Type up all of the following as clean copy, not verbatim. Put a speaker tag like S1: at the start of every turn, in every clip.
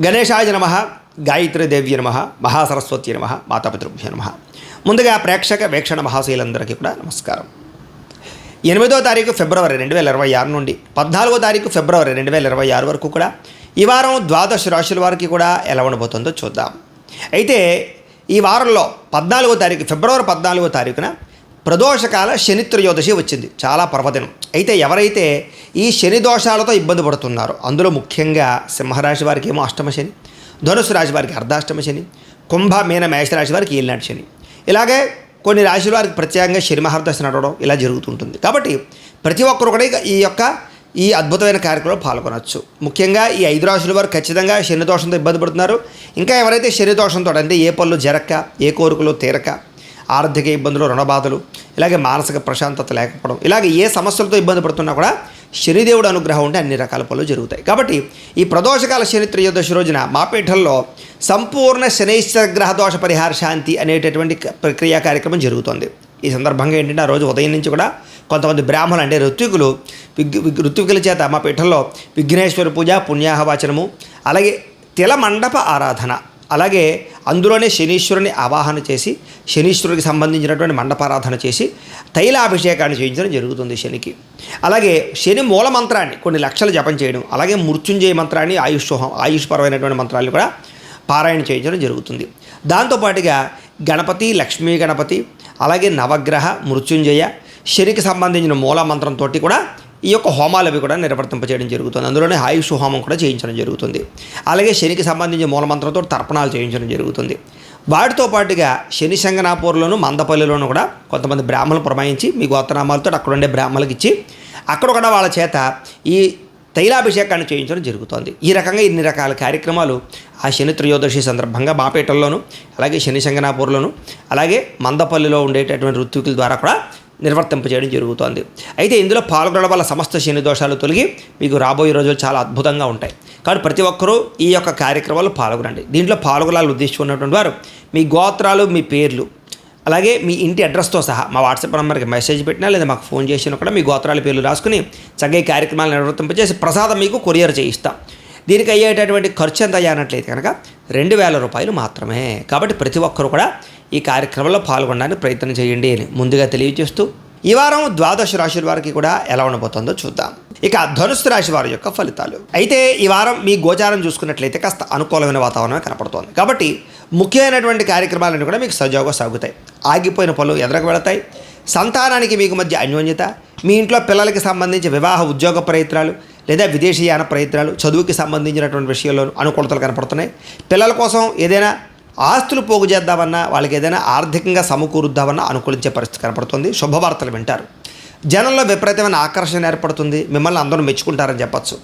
S1: గణేశాయ నమః, గాయత్రీదేవ్య నమః, మహాసరస్వతి నమః, మాతాపితృభ్యో నమః. ముందుగా ప్రేక్షక వీక్షణ మహాశయులందరికీ కూడా నమస్కారం. 8వ తారీఖు ఫిబ్రవరి 2026 నుండి 14వ తారీఖు ఫిబ్రవరి 2026 వరకు కూడా ఈ వారం ద్వాదశ రాశుల వారికి కూడా ఎలా ఉండబోతుందో చూద్దాం. అయితే ఈ వారంలో 14వ తారీఖు ఫిబ్రవరి 14వ తారీఖున ప్రదోషకాల శని త్రయోదశి వచ్చింది. చాలా పర్వదినం. అయితే ఎవరైతే ఈ శని దోషాలతో ఇబ్బంది పడుతున్నారో అందులో ముఖ్యంగా సింహరాశి వారికి ఏమో అష్టమ శని, ధనుసు రాశి వారికి అర్ధాష్టమ శని, కుంభ మీన మేష రాశి వారికి ఏలినాటి శని, ఇలాగే కొన్ని రాశుల వారికి ప్రత్యేకంగా శని మహర్దశ నడవడం ఇలా జరుగుతుంటుంది. కాబట్టి ప్రతి ఒక్కరు కూడా ఈ అద్భుతమైన కార్యక్రమంలో పాల్గొనవచ్చు. ముఖ్యంగా ఈ 5 రాశుల వారు ఖచ్చితంగా శని దోషంతో ఇబ్బంది పడుతున్నారు. ఇంకా ఎవరైతే శని దోషంతో అంటే ఏ పనులు జరక్క, ఏ కోరికలు తీరక, ఆర్థిక ఇబ్బందులు, రుణబాధలు, ఇలాగే మానసిక ప్రశాంతత లేకపోవడం, ఇలాగే ఏ సమస్యలతో ఇబ్బంది పడుతున్నా కూడా శనిదేవుడు అనుగ్రహం ఉంటే అన్ని రకాల పనులు జరుగుతాయి. కాబట్టి ఈ ప్రదోషకాల శని త్రయోదశి రోజున మా పీఠంలో సంపూర్ణ శనైశ్వర గ్రహ దోష పరిహార శాంతి అనేటటువంటి ప్రక్రియ కార్యక్రమం జరుగుతుంది. ఈ సందర్భంగా ఏంటంటే ఆ రోజు ఉదయం నుంచి కూడా కొంతమంది బ్రాహ్మణులు అంటే ఋత్వికుల చేత మా పీఠంలో విఘ్నేశ్వర పూజ, పుణ్యాహవాచనము, అలాగే తిల మండప ఆరాధన, అలాగే అందులోనే శనీశ్వరుని ఆవాహన చేసి శనీశ్వరుడికి సంబంధించినటువంటి మండపారాధన చేసి తైలాభిషేకాన్ని చేయించడం జరుగుతుంది శనికి. అలాగే శని మూల మంత్రాన్ని కొన్ని లక్షలు జపం చేయడం, అలాగే మృత్యుంజయ మంత్రాన్ని ఆయుష్పరమైనటువంటి మంత్రాలు కూడా పారాయణ చేయించడం జరుగుతుంది. దాంతోపాటుగా గణపతి, లక్ష్మీ గణపతి, అలాగే నవగ్రహ, మృత్యుంజయ, శనికి సంబంధించిన మూల మంత్రంతో కూడా ఈ యొక్క హోమాలు అవి కూడా నిర్వర్తింపచేయడం జరుగుతుంది. అందులోనే ఆయుష్ హోమం కూడా చేయించడం జరుగుతుంది. అలాగే శనికి సంబంధించిన మూలమంత్రంతో తర్పణాలు చేయించడం జరుగుతుంది. వాటితో పాటుగా శని శంగనాపూర్లోను మందపల్లిలోనూ కూడా కొంతమంది బ్రాహ్మణులు పురమాయించి మీ గోత్రనామాలతో అక్కడ ఉండే బ్రాహ్మణులకు ఇచ్చి అక్కడ కూడా వాళ్ళ చేత ఈ తైలాభిషేకాన్ని చేయించడం జరుగుతుంది. ఈ రకంగా ఇన్ని రకాల కార్యక్రమాలు ఆ శని త్రయోదశి సందర్భంగా మాపేటల్లోను, అలాగే శని శంగనాపూర్లోను, అలాగే మందపల్లిలో ఉండేటటువంటి ఋత్వికుల ద్వారా కూడా నిర్వర్తింపజేయడం జరుగుతోంది. అయితే ఇందులో పాల్గొనడం వల్ల సమస్త శని దోషాలు తొలగి మీకు రాబోయే రోజులు చాలా అద్భుతంగా ఉంటాయి. కాబట్టి ప్రతి ఒక్కరూ ఈ యొక్క కార్యక్రమాల్లో పాల్గొనండి. దీంట్లో పాల్గొనాలని ఉద్దేశించుకున్నటువంటి వారు మీ గోత్రాలు, మీ పేర్లు, అలాగే మీ ఇంటి అడ్రస్తో సహా మా వాట్సాప్ నెంబర్కి మెసేజ్ పెట్టినా లేదా మాకు ఫోన్ చేసినా కూడా మీ గోత్రాల పేర్లు రాసుకుని చక్కగా కార్యక్రమాలు నిర్వర్తింపజేసి ప్రసాదం మీకు కొరియర్ చేయిస్తాం. దీనికి అయ్యేటటువంటి ఖర్చు ఎంత అయ్యానట్లయితే కనుక 2000 రూపాయలు మాత్రమే. కాబట్టి ప్రతి ఒక్కరు కూడా ఈ కార్యక్రమంలో పాల్గొనడానికి ప్రయత్నం చేయండి అని ముందుగా తెలియజేస్తూ ఈ వారం ద్వాదశ రాశుల వారికి కూడా ఎలా ఉండబోతుందో చూద్దాం. ఇక ధనుస్సు రాశి వారి యొక్క ఫలితాలు. అయితే ఈ వారం మీ గోచారం చూసుకున్నట్లయితే కాస్త అనుకూలమైన వాతావరణమే కనపడుతోంది. కాబట్టి ముఖ్యమైనటువంటి కార్యక్రమాలన్నీ కూడా మీకు సజావుగా సాగుతాయి. ఆగిపోయిన పనులు ఎదురకు వెళతాయి. సంతానానికి మీకు మధ్య అన్యోన్యత, మీ ఇంట్లో పిల్లలకి సంబంధించి వివాహ ఉద్యోగ ప్రయత్నాలు లేదా విదేశీయాన ప్రయత్నాలు, చదువుకి సంబంధించినటువంటి విషయాల్లో అనుకూలతలు కనపడుతున్నాయి. పిల్లల కోసం ఏదైనా ఆస్తులు పోగు చేద్దామన్నా, వాళ్ళకి ఏదైనా ఆర్థికంగా సమకూరుద్దామన్నా అనుకూలించే పరిస్థితి కనపడుతుంది. శుభవార్తలు వింటారు. జనంలో విపరీతమైన ఆకర్షణ ఏర్పడుతుంది. మిమ్మల్ని అందరూ మెచ్చుకుంటారని చెప్పచ్చు.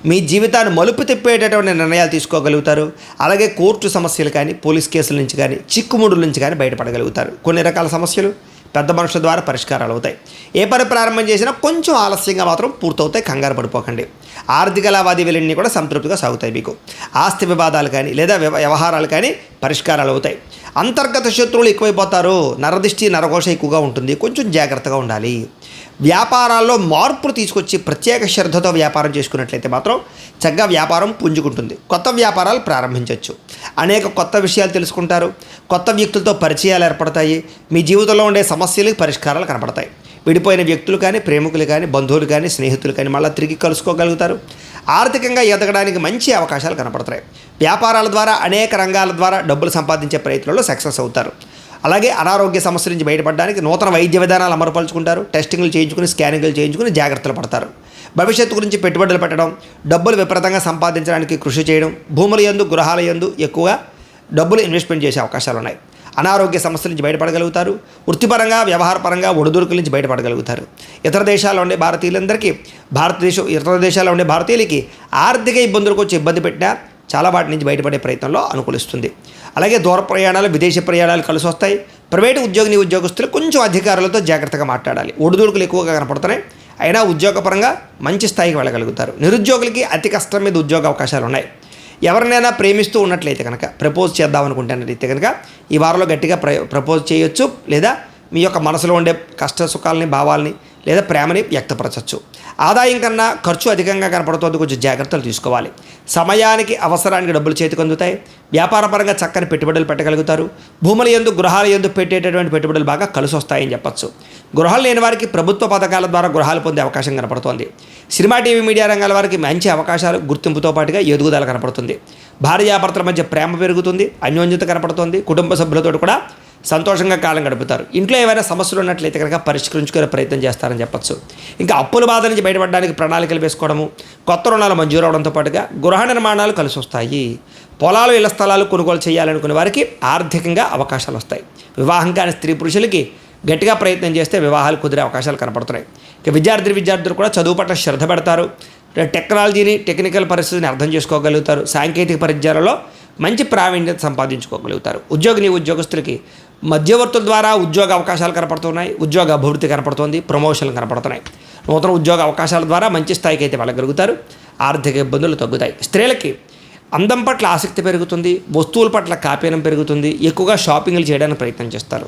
S1: మీ జీవితాన్ని మలుపు తిప్పేటటువంటి నిర్ణయాలు తీసుకోగలుగుతారు. అలాగే కోర్టు సమస్యలు కానీ, పోలీస్ కేసుల నుంచి కానీ, చిక్కుముడుల నుంచి కానీ బయటపడగలుగుతారు. కొన్ని రకాల సమస్యలు పెద్ద మనుషుల ద్వారా పరిష్కారాలు అవుతాయి. ఏ పని ప్రారంభం చేసినా కొంచెం ఆలస్యంగా మాత్రం పూర్తవుతాయి. కంగారు పడిపోకండి. ఆర్థిక లావాదేవీలన్నీ కూడా సంతృప్తిగా సాగుతాయి. మీకు ఆస్తి వివాదాలు కానీ లేదా వ్యవహారాలు కానీ పరిష్కారాలు అవుతాయి. అంతర్గత శత్రువులు ఎక్కువైపోతారు. నరదిష్టి, నరఘోష ఎక్కువగా ఉంటుంది. కొంచెం జాగ్రత్తగా ఉండాలి. వ్యాపారాల్లో మార్పులు తీసుకొచ్చి ప్రత్యేక శ్రద్ధతో వ్యాపారం చేసుకున్నట్లయితే మాత్రం చక్కగా వ్యాపారం పుంజుకుంటుంది. కొత్త వ్యాపారాలు ప్రారంభించవచ్చు. అనేక కొత్త విషయాలు తెలుసుకుంటారు. కొత్త వ్యక్తులతో పరిచయాలు ఏర్పడతాయి. మీ జీవితంలో ఉండే సమస్యలకు పరిష్కారాలు కనపడతాయి. విడిపోయిన వ్యక్తులు కానీ, ప్రేమికులు కానీ, బంధువులు కానీ, స్నేహితులు కానీ మళ్ళీ తిరిగి కలుసుకోగలుగుతారు. ఆర్థికంగా ఎదగడానికి మంచి అవకాశాలు కనపడతాయి. వ్యాపారాల ద్వారా అనేక రంగాల ద్వారా డబ్బులు సంపాదించే ప్రయత్నంలో సక్సెస్ అవుతారు. అలాగే అనారోగ్య సమస్యల నుంచి బయటపడడానికి నూతన వైద్య విధానాలు అమలుపరుచుకుంటారు. టెస్టింగ్లు చేయించుకుని, స్కానింగ్లు చేయించుకుని జాగ్రత్తలు పడతారు. భవిష్యత్తు గురించి పెట్టుబడులు పెట్టడం, డబ్బులు విపరీతంగా సంపాదించడానికి కృషి చేయడం, భూముల యందు, గృహాల యందు ఎక్కువగా డబ్బులు ఇన్వెస్ట్మెంట్ చేసే అవకాశాలు ఉన్నాయి. అనారోగ్య సమస్యల నుంచి బయటపడగలుగుతారు. వృత్తిపరంగా, వ్యవహారపరంగా ఒడిదుడుకుల నుంచి బయటపడగలుగుతారు. ఇతర దేశాల్లో ఉండే భారతీయులందరికీ ఇతర దేశాల్లో ఉండే భారతీయులకి ఆర్థిక ఇబ్బందులకు వచ్చి ఇబ్బంది పెట్టినా చాలా వాటి నుంచి బయటపడే ప్రయత్నంలో అనుకూలిస్తుంది. అలాగే దూర ప్రయాణాలు, విదేశీ ప్రయాణాలు కలిసి వస్తాయి. ప్రైవేటు ఉద్యోగస్తులు కొంచెం అధికారులతో జాగ్రత్తగా మాట్లాడాలి. ఒడిదుడుకులు ఎక్కువగా కనపడుతున్నాయి. అయినా ఉద్యోగపరంగా మంచి స్థాయికి వెళ్ళగలుగుతారు. నిరుద్యోగులకి అతి కష్టం మీద ఉద్యోగ అవకాశాలు ఉన్నాయి. ఎవరినైనా ప్రేమిస్తూ ఉన్నట్లయితే కనుక, ప్రపోజ్ చేద్దామనుకుంటున్నట్లయితే కనుక ఈ వారంలో గట్టిగా ప్రపోజ్ చేయొచ్చు. లేదా మీ యొక్క మనసులో ఉండే కష్ట సుఖాలని భావాలని లేదా ప్రేమని వ్యక్తపరచవచ్చు. ఆదాయం కన్నా ఖర్చు అధికంగా కనపడుతుంది, కొంచెం జాగ్రత్తలు తీసుకోవాలి. సమయానికి అవసరానికి డబ్బులు చేతికి అందుతాయి. వ్యాపారపరంగా చక్కని పెట్టుబడులు పెట్టగలుగుతారు. భూముల యందు గృహాల యందు పెట్టేటటువంటి పెట్టుబడులు బాగా కలిసి వస్తాయని చెప్పచ్చు. గృహాలు లేని వారికి ప్రభుత్వ పథకాల ద్వారా గృహాలు పొందే అవకాశం కనపడుతోంది. సినిమా టీవీ మీడియా రంగాల వారికి మంచి అవకాశాలు, గుర్తింపుతో పాటుగా ఎదుగుదల కనపడుతుంది. భార్యాభర్తల మధ్య ప్రేమ పెరుగుతుంది, అన్యోన్యత కనపడుతుంది. కుటుంబ సభ్యులతో కూడా సంతోషంగా కాలం గడుపుతారు. ఇంట్లో ఏవైనా సమస్యలు ఉన్నట్లయితే కనుక పరిష్కరించుకునే ప్రయత్నం చేస్తారని చెప్పచ్చు. ఇంకా అప్పుల బాధ నుంచి బయటపడడానికి ప్రణాళికలు వేసుకోవడము, కొత్త రుణాలు మంజూరు అవడంతో పాటుగా గృహ నిర్మాణాలు కలిసి వస్తాయి. పొలాలు, ఇళ్ల స్థలాలు కొనుగోలు చేయాలనుకునే వారికి ఆర్థికంగా అవకాశాలు వస్తాయి. వివాహం కాని స్త్రీ పురుషులకి గట్టిగా ప్రయత్నం చేస్తే వివాహాలు కుదిరే అవకాశాలు కనపడుతున్నాయి. ఇక విద్యార్థులు కూడా చదువు పట్ల శ్రద్ధ పెడతారు. టెక్నాలజీని, టెక్నికల్ పరిస్థితిని అర్థం చేసుకోగలుగుతారు. సాంకేతిక పరిజ్ఞానంలో మంచి ప్రావీణ్యత సంపాదించుకోగలుగుతారు. ఉద్యోగస్తులకి మధ్యవర్తుల ద్వారా ఉద్యోగ అవకాశాలు కనపడుతున్నాయి. ఉద్యోగ అభివృద్ధి కనపడుతుంది. ప్రమోషన్లు కనపడుతున్నాయి. నూతన ఉద్యోగ అవకాశాల ద్వారా మంచి స్థాయికి అయితే వెళ్ళగలుగుతారు. ఆర్థిక ఇబ్బందులు తగ్గుతాయి. స్త్రీలకి అందం పట్ల ఆసక్తి పెరుగుతుంది. వస్తువుల పట్ల కాపీనం పెరుగుతుంది. ఎక్కువగా షాపింగ్లు చేయడానికి ప్రయత్నం చేస్తారు.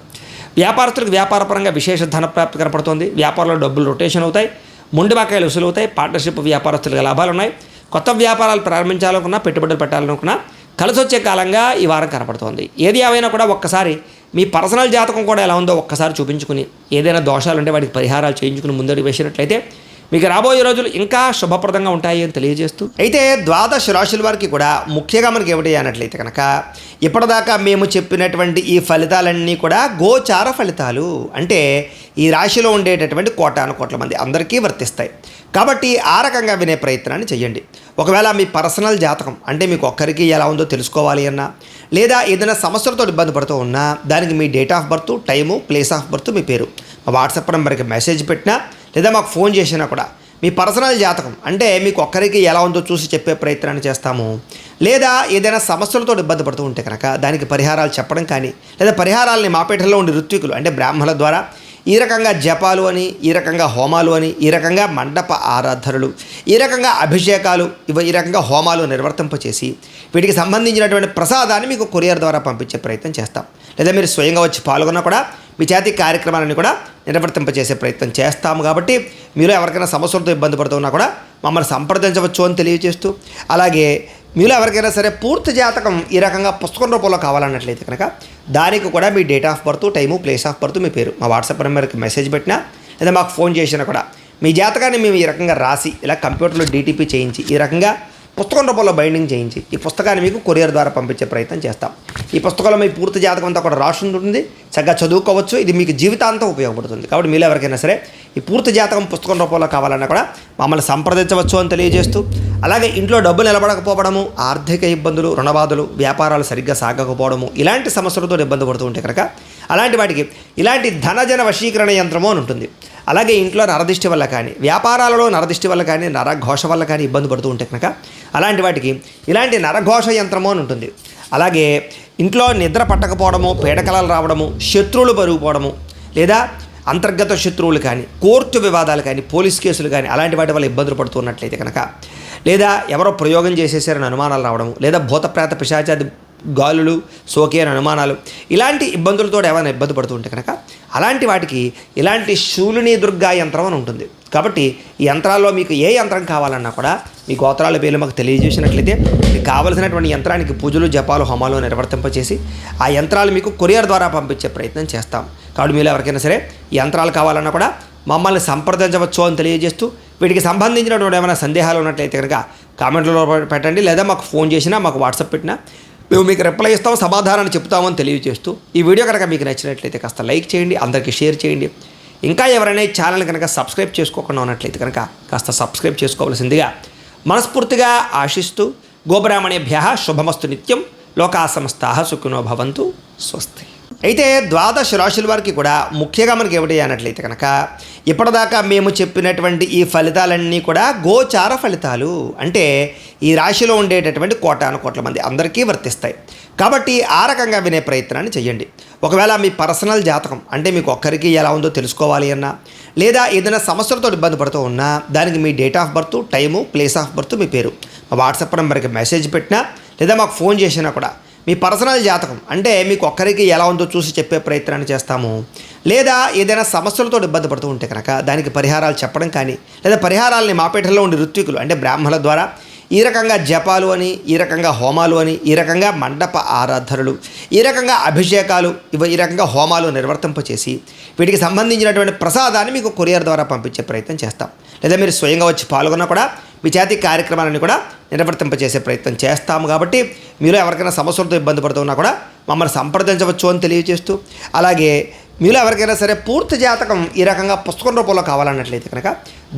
S1: వ్యాపారస్తులకు వ్యాపారపరంగా విశేష ధనప్రాప్తి కనపడుతుంది. వ్యాపారంలో డబ్బులు రొటేషన్ అవుతాయి. మొండి బకాయిలు వసూలు అవుతాయి. పార్ట్నర్షిప్ వ్యాపారస్తులకు లాభాలు ఉన్నాయి. కొత్త వ్యాపారాలు ప్రారంభించాలనుకున్నా, పెట్టుబడులు పెట్టాలనుకున్నా కలిసి వచ్చే కాలంగా ఈ వారం కనపడుతోంది. ఏది ఏమైనా కూడా ఒక్కసారి మీ పర్సనల్ జాతకం కూడా ఎలా ఉందో ఒక్కసారి చూపించుకుని, ఏదైనా దోషాలు ఉంటే వాటికి పరిహారాలు చేయించుకుని ముందడుగు వేసినట్లయితే మీకు రాబోయే రోజులు ఇంకా శుభప్రదంగా ఉంటాయి అని తెలియజేస్తూ, అయితే ద్వాదశ రాశుల వారికి కూడా ముఖ్యంగా మనకి ఏమిటి అన్నట్లయితే కనుక ఇప్పటిదాకా మేము చెప్పినటువంటి ఈ ఫలితాలన్నీ కూడా గోచార ఫలితాలు, అంటే ఈ రాశిలో ఉండేటటువంటి కోటాను కోట్ల మంది అందరికీ వర్తిస్తాయి. కాబట్టి ఆ రకంగా వినే ప్రయత్నాన్ని చేయండి. ఒకవేళ మీ పర్సనల్ జాతకం అంటే మీకు ఒక్కరికి ఎలా ఉందో తెలుసుకోవాలి అన్నా, లేదా ఏదైనా సమస్యలతో ఇబ్బంది పడుతూ ఉన్నా, దానికి మీ date of birth, time, place of birth, మీ పేరు మా వాట్సాప్ నెంబర్కి మెసేజ్ పెట్టినా లేదా మాకు ఫోన్ చేసినా కూడా మీ పర్సనల్ జాతకం అంటే మీకు ఒక్కరికి ఎలా ఉందో చూసి చెప్పే ప్రయత్నాన్ని చేస్తాము. లేదా ఏదైనా సమస్యలతో ఇబ్బంది పడుతూ ఉంటే కనుక దానికి పరిహారాలు చెప్పడం కానీ, లేదా పరిహారాలని మాపేటలో ఉండే ఋత్వికులు అంటే బ్రాహ్మణుల ద్వారా ఈ రకంగా జపాలు అని, ఈ రకంగా హోమాలు అని, ఈ రకంగా మండప ఆరాధనలు, ఈ రకంగా అభిషేకాలు, ఈ రకంగా హోమాలు నిర్వర్తింపచేసి వీటికి సంబంధించినటువంటి ప్రసాదాన్ని మీకు కొరియర్ ద్వారా పంపించే ప్రయత్నం చేస్తాం. లేదా మీరు స్వయంగా వచ్చి పాల్గొన్నా కూడా మీ చేతి కార్యక్రమాలను కూడా నిర్వర్తింపచేసే ప్రయత్నం చేస్తాము. కాబట్టి మీరు ఎవరికైనా సమస్యలతో ఇబ్బంది పడుతున్నా కూడా మమ్మల్ని సంప్రదించవచ్చు అని తెలియజేస్తూ, అలాగే మీలో ఎవరికైనా సరే పూర్తి జాతకం ఈ రకంగా పుస్తకం రూపంలో కావాలన్నట్లయితే కనుక దానికి కూడా మీ date of birth, time, place of birth, మీ పేరు మా వాట్సాప్ నెంబర్కి మెసేజ్ పెట్టినా లేదా మాకు ఫోన్ చేసినా కూడా మీ జాతకాన్ని మేము ఈ రకంగా రాసి ఇలా కంప్యూటర్లో డీటీపీ చేయించి ఈ రకంగా పుస్తకం రూపంలో బైండింగ్ చేయించి ఈ పుస్తకాన్ని మీకు కొరియర్ ద్వారా పంపించే ప్రయత్నం చేస్తాం. ఈ పుస్తకంలో మీ పూర్తి జాతకం అంతా కూడా రాసి ఉంటుంది. చక్కగా చదువుకోవచ్చు. ఇది మీకు జీవితాంతం ఉపయోగపడుతుంది. కాబట్టి మీలో ఎవరికైనా సరే ఈ పూర్తి జాతకం పుస్తకం రూపంలో కావాలన్నా కూడా మమ్మల్ని సంప్రదించవచ్చు అని తెలియజేస్తూ, అలాగే ఇంట్లో డబ్బు నిలబడకపోవడము, ఆర్థిక ఇబ్బందులు, రుణబాధలు, వ్యాపారాలు సరిగ్గా సాగకపోవడము, ఇలాంటి సమస్యలతో ఇబ్బంది పడుతూ ఉంటే కనుక అలాంటి వాటికి ఇలాంటి ధనజన వశీకరణ యంత్రము అని ఉంటుంది. అలాగే ఇంట్లో నరదిష్టి వల్ల కానీ, వ్యాపారాలలో నరదిష్టి వల్ల కానీ, నరఘోష వల్ల కానీ ఇబ్బంది పడుతూ ఉంటే కనుక అలాంటి వాటికి ఇలాంటి నరఘోష యంత్రము అని ఉంటుంది. అలాగే ఇంట్లో నిద్ర పట్టకపోవడము, పీడకలలు రావడము, శత్రువులు పెరిగిపోవడము, లేదా అంతర్గత శత్రువులు కానీ, కోర్టు వివాదాలు కానీ, పోలీస్ కేసులు కానీ అలాంటి వాటి వల్ల ఇబ్బందులు పడుతున్నట్లయితే కనుక, లేదా ఎవరో ప్రయోగం చేసేసారని అనుమానాలు రావడము, లేదా భూతప్రేత పిశాచాది గాలులు సోకే అని అనుమానాలు, ఇలాంటి ఇబ్బందులతో ఏమైనా ఇబ్బంది పడుతూ ఉంటే కనుక అలాంటి వాటికి ఇలాంటి శూలిని దుర్గా యంత్రం అని ఉంటుంది. కాబట్టి ఈ యంత్రాల్లో మీకు ఏ యంత్రం కావాలన్నా కూడా మీ గోత్రాల పేర్లు మాకు తెలియజేసినట్లయితే మీకు కావలసినటువంటి యంత్రానికి పూజలు, జపాలు, హోమాలు నిర్వర్తింపచేసి ఆ యంత్రాలు మీకు కొరియర్ ద్వారా పంపించే ప్రయత్నం చేస్తాం. కాబట్టి మీరు ఎవరికైనా సరే ఈ యంత్రాలు కావాలన్నా కూడా మమ్మల్ని సంప్రదించవచ్చు అని తెలియజేస్తూ, వీటికి సంబంధించినటువంటి ఏమైనా సందేహాలు ఉన్నట్లయితే కనుక కామెంట్లలో పెట్టండి, లేదా మాకు ఫోన్ చేసినా మాకు వాట్సాప్ పెట్టినా మేము మీకు రిప్లై ఇస్తాం, సమాధానాన్ని చెప్తామని తెలియజేస్తూ, ఈ వీడియో కనుక మీకు నచ్చినట్లయితే కాస్త లైక్ చేయండి, అందరికీ షేర్ చేయండి. ఇంకా ఎవరైనా ఈ ఛానల్ కనుక సబ్స్క్రైబ్ చేసుకోకుండా ఉన్నట్లయితే కనుక కాస్త సబ్స్క్రైబ్ చేసుకోవాల్సిందిగా మనస్ఫూర్తిగా ఆశిస్తూ, గోబ్రాహ్మణేభ్యః శుభమస్తు నిత్యం, లోకా సమస్తాః సుఖినో భవంతు, స్వస్తి. అయితే ద్వాదశ రాశుల వారికి కూడా ముఖ్యంగా మనకి ఏమిటి అన్నట్లయితే కనుక ఇప్పటిదాకా మేము చెప్పినటువంటి ఈ ఫలితాలన్నీ కూడా గోచార ఫలితాలు, అంటే ఈ రాశిలో ఉండేటటువంటి కోటాను కోట్ల మంది అందరికీ వర్తిస్తాయి. కాబట్టి ఆ రకంగా వినే ప్రయత్నాన్ని చేయండి. ఒకవేళ మీ పర్సనల్ జాతకం అంటే మీకు ఒక్కరికి ఎలా ఉందో తెలుసుకోవాలి అన్నా, లేదా ఏదైనా సమస్యలతో ఇబ్బంది పడుతూ ఉన్నా, దానికి మీ date of birth, time, place of birth, మీ పేరు మా వాట్సాప్ నెంబర్కి మెసేజ్ పెట్టినా లేదా మాకు ఫోన్ చేసినా కూడా మీ పర్సనల్ జాతకం అంటే మీకు ఒక్కరికి ఎలా ఉందో చూసి చెప్పే ప్రయత్నాన్ని చేస్తాము. లేదా ఏదైనా సమస్యలతో ఇబ్బంది పడుతూ ఉంటే కనుక దానికి పరిహారాలు చెప్పడం కానీ, లేదా పరిహారాలని మాపేటలో ఉండే ఋత్వికులు అంటే బ్రాహ్మణుల ద్వారా ఈ రకంగా జపాలు అని, ఈ రకంగా హోమాలు అని, ఈ రకంగా మండప ఆరాధనలు, ఈ రకంగా అభిషేకాలు, ఈ రకంగా హోమాలు నిర్వర్తింపచేసి వీటికి సంబంధించినటువంటి ప్రసాదాన్ని మీకు కొరియర్ ద్వారా పంపించే ప్రయత్నం చేస్తాం. లేదా మీరు స్వయంగా వచ్చి పాల్గొన్నా కూడా మీ చేతి కార్యక్రమాలను కూడా నిర్వర్తింపచేసే ప్రయత్నం చేస్తాము. కాబట్టి మీరు ఎవరికైనా సమస్యలతో ఇబ్బంది పడుతున్నా కూడా మమ్మల్ని సంప్రదించవచ్చు అని తెలియజేస్తూ, అలాగే మీలో ఎవరికైనా సరే పూర్తి జాతకం ఈ రకంగా పుస్తకం రూపంలో కావాలన్నట్లయితే కనుక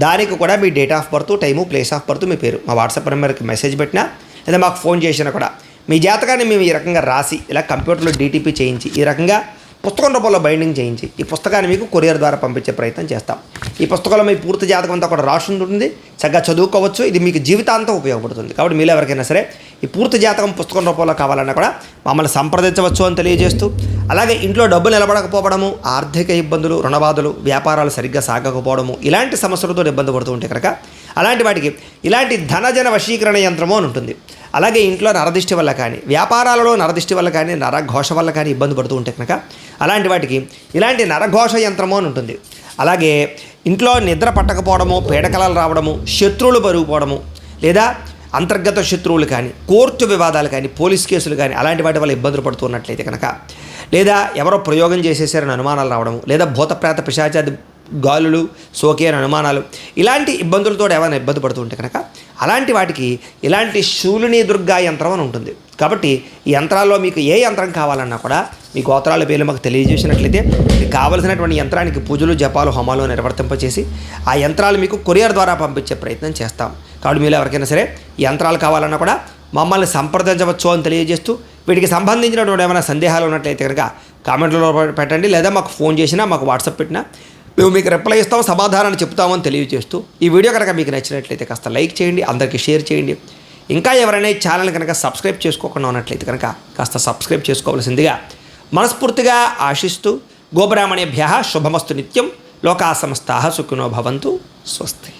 S1: దానికి కూడా మీ date of birth, time, place of birth, మీ పేరు మా వాట్సాప్ నెంబర్కి మెసేజ్ పెట్టినా లేదా మాకు ఫోన్ చేసినా కూడా మీ జాతకాన్ని మేము ఈ రకంగా రాసి ఇలా కంప్యూటర్లో డీటీపీ చేయించి ఈ రకంగా పుస్తకం రూపంలో బైండింగ్ చేయించి ఈ పుస్తకాన్ని మీకు కొరియర్ ద్వారా పంపించే ప్రయత్నం చేస్తాం. ఈ పుస్తకంలో మీ పూర్తి జాతకం అంతా కూడా రాసి ఉంటుంది, చక్కగా చదువుకోవచ్చు. ఇది మీకు జీవితాంతం ఉపయోగపడుతుంది. కాబట్టి మీలో ఎవరికైనా సరే ఈ పూర్తి జాతకం పుస్తకం రూపంలో కావాలన్నా కూడా మమ్మల్ని సంప్రదించవచ్చు అని తెలియజేస్తూ, అలాగే ఇంట్లో డబ్బు నిలబడకపోవడము, ఆర్థిక ఇబ్బందులు, రుణబాధలు, వ్యాపారాలు సరిగ్గా సాగకపోవడము, ఇలాంటి సమస్యలతో ఇబ్బంది పడుతూ ఉంటే కనుక అలాంటి వాటికి ఇలాంటి ధనజన వశీకరణ యంత్రము అని ఉంటుంది. అలాగే ఇంట్లో నరదిష్టి వల్ల కానీ, వ్యాపారాలలో నరదిష్టి వల్ల కానీ, నరఘోష వల్ల కానీ ఇబ్బంది పడుతూ ఉంటే కనుక అలాంటి వాటికి ఇలాంటి నరఘోష యంత్రము అని ఉంటుంది. అలాగే ఇంట్లో నిద్ర పట్టకపోవడము, పీడకలలు రావడము, శత్రువులు పెరిగిపోవడము, లేదా అంతర్గత శత్రువులు కానీ, కోర్టు వివాదాలు కానీ, పోలీస్ కేసులు కానీ అలాంటి వాటి వల్ల ఇబ్బందులు పడుతున్నట్లయితే కనుక, లేదా ఎవరో ప్రయోగం చేసేసారని అనుమానాలు రావడము, లేదా భూతప్రేత పిశాచాది గాలులు సోకే అని అనుమానాలు, ఇలాంటి ఇబ్బందులతో ఏమైనా ఇబ్బంది పడుతూ ఉంటే కనుక అలాంటి వాటికి ఇలాంటి శూలిని దుర్గా యంత్రం అని ఉంటుంది. కాబట్టి ఈ యంత్రాల్లో మీకు ఏ యంత్రం కావాలన్నా కూడా మీ గోత్రాల పేర్లు మాకు తెలియజేసినట్లయితే మీకు కావలసినటువంటి యంత్రానికి పూజలు, జపాలు, హోమాలు నిర్వర్తింపచేసి ఆ యంత్రాలు మీకు కొరియర్ ద్వారా పంపించే ప్రయత్నం చేస్తాం. కాబట్టి మీరు ఎవరికైనా సరే ఈ యంత్రాలు కావాలన్నా కూడా మమ్మల్ని సంప్రదించవచ్చు అని తెలియజేస్తూ, వీటికి సంబంధించినటువంటి ఏమైనా సందేహాలు ఉన్నట్లయితే కనుక కామెంట్లో పెట్టండి, లేదా మాకు ఫోన్ చేసినా మాకు వాట్సాప్ పెట్టినా మేము మీకు రిప్లై ఇస్తాం, సమాధానాన్ని చెప్తామని తెలియజేస్తూ, ఈ వీడియో కనుక మీకు నచ్చినట్లయితే కాస్త లైక్ చేయండి, అందరికీ షేర్ చేయండి. ఇంకా ఎవరైనా ఈ ఛానల్ కనుక సబ్స్క్రైబ్ చేసుకోకుండా ఉన్నట్లయితే కనుక కాస్త సబ్స్క్రైబ్ చేసుకోవాల్సిందిగా మనస్ఫూర్తిగా ఆశిస్తూ, గోబ్రాహ్మణేభ్యః శుభమస్తు నిత్యం, లోకా సమస్తాః సుఖినో భవంతు. స్వస్తి.